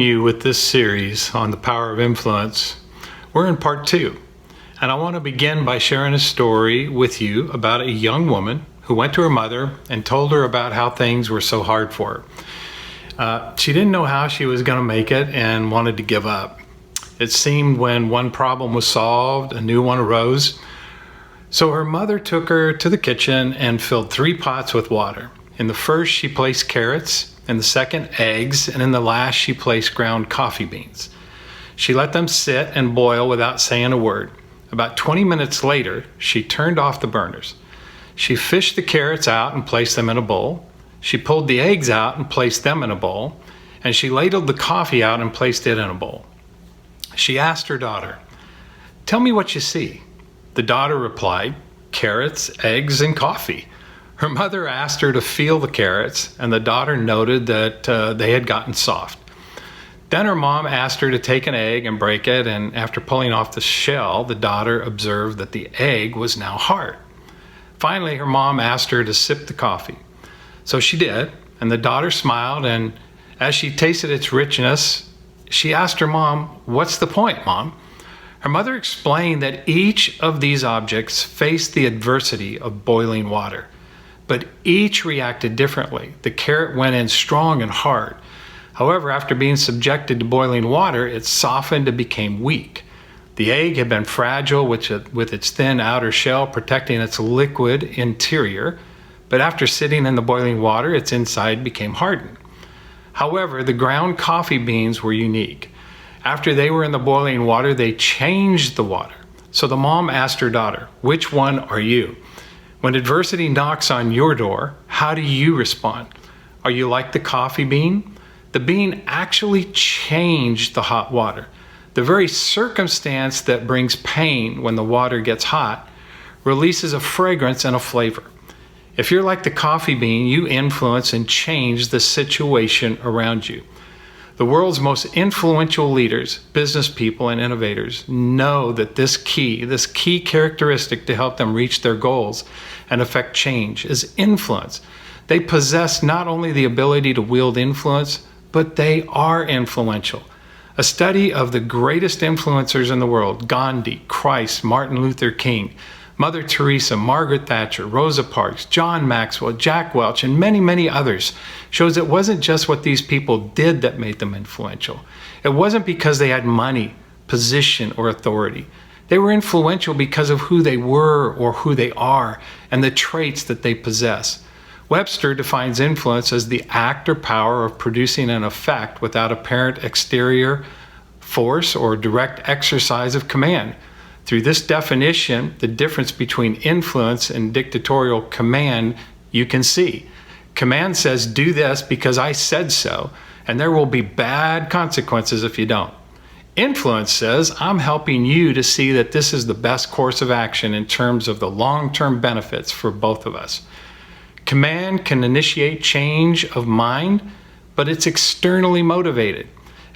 continue with this series on the power of influence. We're in part 2, and I want to begin by sharing a story with you about a young woman who went to her mother and told her about how things were so hard for her. She didn't know how she was going to make it and wanted to give up. It seemed when one problem was solved, a new one arose. So her mother took her to the kitchen and filled 3 pots with water. In the first, she placed carrots, in the second, eggs, and in the last, she placed ground coffee beans. She let them sit and boil without saying a word. About 20 minutes later, she turned off the burners. She fished the carrots out and placed them in a bowl. She pulled the eggs out and placed them in a bowl, and she ladled the coffee out and placed it in a bowl. She asked her daughter, "Tell me what you see." The daughter replied, "Carrots, eggs, and coffee." Her mother asked her to feel the carrots, and the daughter noted that they had gotten soft. Then her mom asked her to take an egg and break it, and after pulling off the shell, the daughter observed that the egg was now hard. Finally, her mom asked her to sip the coffee. So she did, and the daughter smiled, and as she tasted its richness, she asked her mom, "What's the point, Mom?" Her mother explained that each of these objects faced the adversity of boiling water, but each reacted differently. The carrot went in strong and hard. However, after being subjected to boiling water, it softened and became weak. The egg had been fragile with its thin outer shell protecting its liquid interior, but after sitting in the boiling water, its inside became hardened. However, the ground coffee beans were unique. After they were in the boiling water, they changed the water. So the mom asked her daughter, "Which one are you?" When adversity knocks on your door, how do you respond? Are you like the coffee bean? The bean actually changed the hot water. The very circumstance that brings pain when the water gets hot releases a fragrance and a flavor. If you're like the coffee bean, you influence and change the situation around you. The world's most influential leaders, business people, and innovators know that this key characteristic to help them reach their goals and affect change is influence. They possess not only the ability to wield influence, but they are influential. A study of the greatest influencers in the world, Gandhi, Christ, Martin Luther King, Mother Teresa, Margaret Thatcher, Rosa Parks, John Maxwell, Jack Welch, and many, many others, shows it wasn't just what these people did that made them influential. It wasn't because they had money, position, or authority. They were influential because of who they were or who they are and the traits that they possess. Webster defines influence as the act or power of producing an effect without apparent exterior force or direct exercise of command. Through this definition, the difference between influence and dictatorial command you can see. Command says, "Do this because I said so, and there will be bad consequences if you don't." Influence says, "I'm helping you to see that this is the best course of action in terms of the long-term benefits for both of us." Command can initiate change of mind, but it's externally motivated.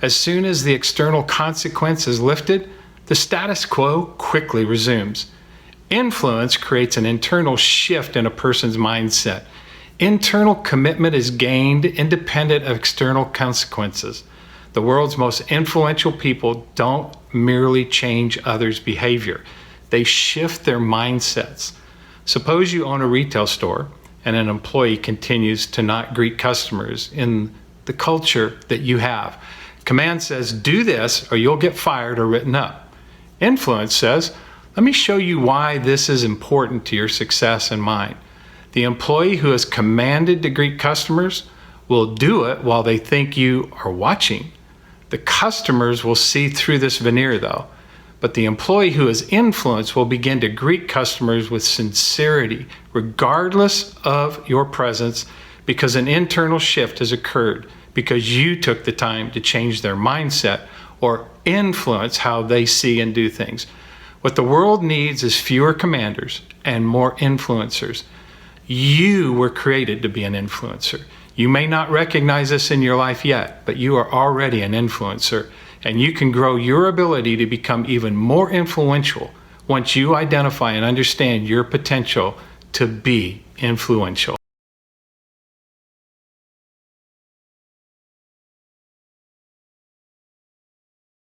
As soon as the external consequence is lifted, the status quo quickly resumes. Influence creates an internal shift in a person's mindset. Internal commitment is gained independent of external consequences. The world's most influential people don't merely change others' behavior. They shift their mindsets. Suppose you own a retail store and an employee continues to not greet customers in the culture that you have. Command says, "Do this or you'll get fired or written up." Influence says, "Let me show you why this is important to your success and mine." The employee who is commanded to greet customers will do it while they think you are watching. The customers will see through this veneer though, but the employee who is influenced will begin to greet customers with sincerity, regardless of your presence, because an internal shift has occurred, because you took the time to change their mindset or influence how they see and do things. What the world needs is fewer commanders and more influencers. You were created to be an influencer. You may not recognize this in your life yet, but you are already an influencer, and you can grow your ability to become even more influential once you identify and understand your potential to be influential.